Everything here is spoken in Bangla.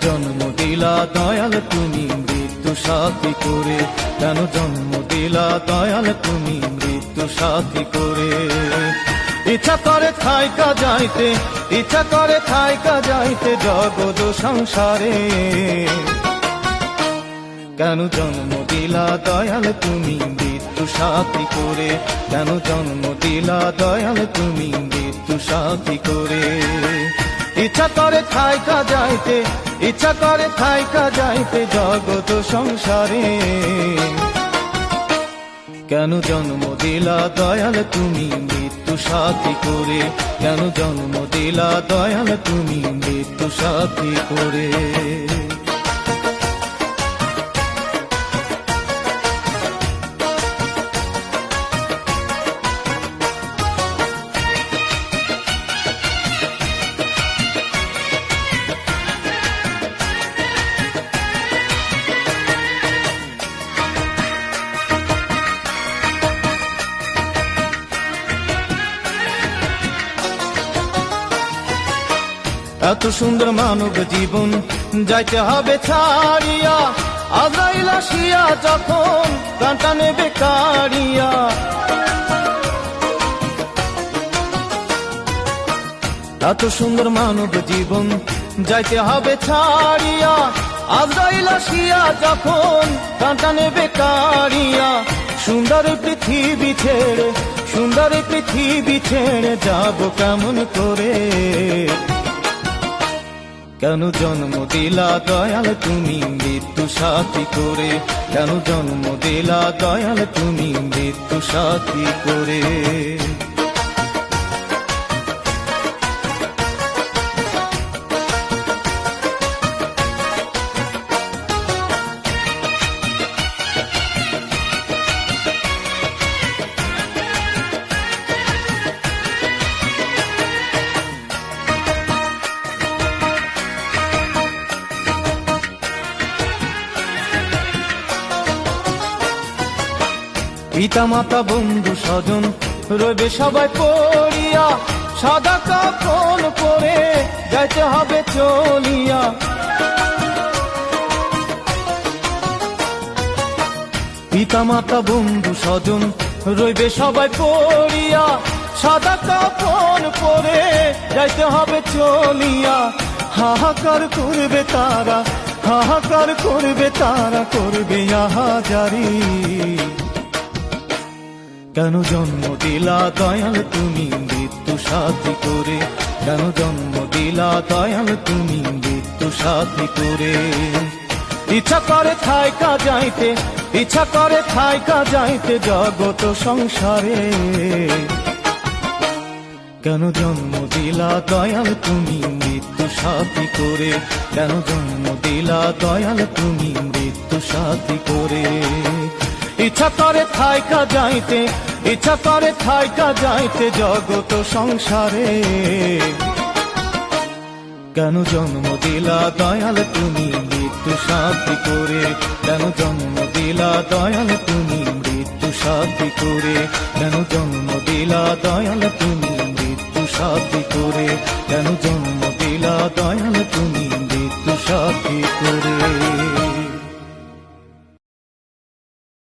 জন্ম দিলা দয়াল তুমি মৃত্যু সাথী করে, কেন জন্ম দিলা দয়াল তুমি মৃত্যু সাথী করে। ইচ্ছা করে থাইকা যাইতে, ইচ্ছা করে থাইকা যাইতে জগৎ সংসারে, কেন জন্ম দিলা দয়াল তুমি মৃত্যু সাথী করে, কেন জন্ম দিলা দয়াল তুমি মৃত্যু সাথী করে। ইচ্ছা করে থাইকা যাইতে, ইচ্ছা করে থাইকা যাইতে জগৎ সংসারে, কেন জন্ম দিলা দয়াল তুমি মৃত্যু সাথী করে, কেন জন্ম দিলা দয়াল তুমি মৃত্যু সাথী করে। এত সুন্দর মানব জীবন যাইতে হবে ছাড়িয়া, আজরাইল আসিয়া যখন প্রাণটা নেবে কাড়িয়া। এত সুন্দর মানব জীবন যাইতে হবে ছাড়িয়া, আজরাইল আসিয়া যখন প্রাণটা নেবে কাড়িয়া। সুন্দর পৃথিবী ছেড়ে, সুন্দর পৃথিবী ছেড়ে যাব কেমন করে, কেন জন্ম দিলা দয়াল তুমি মৃত্যু সাথী করে, কেন জন্ম দিলা দয়াল তুমি মৃত্যু সাথী করে। পিতা মাতা বন্ধু স্বজন রইবে সবাই পড়িয়া, সাদা কাফন পরে যাইতে হবে চলিয়া। পিতা মাতা বন্ধু স্বজন রইবে সবাই পড়িয়া, সাদা কাফন পরে যাইতে হবে চলিয়া। হাহাকার করবে তারা, হাহাকার করবে তারা, করবে আহাজারি, কেন জন্ম দিলা দয়াল তুমি মৃত্যু সাথী করে, কেন জন্ম দিলা দয়াল তুমি মৃত্যু সাথী করে। ইচ্ছা করে থাইকা যাইতে, ইচ্ছা করে থাইকা যাইতে জগৎ সংসারে, কেন জন্ম দিলা দয়াল তুমি মৃত্যু সাথী করে, কেন জন্ম দিলা দয়াল তুমি মৃত্যু সাথী করে। ইচ্ছা করে থাইকা যাইতে, ইচ্ছা করে থাইকা যাইতে জগৎ সংসারে, কেন জন্ম দিলা দয়াল তুমি মৃত্যু সাথী করে, কেন জন্ম দিলা দয়াল তুমি মৃত্যু সাথী করে, কেন জন্ম দিলা দয়াল তুমি মৃত্যু সাথী করে, কেন জন্ম দিলা দয়াল তুমি মৃত্যু সাথী করে।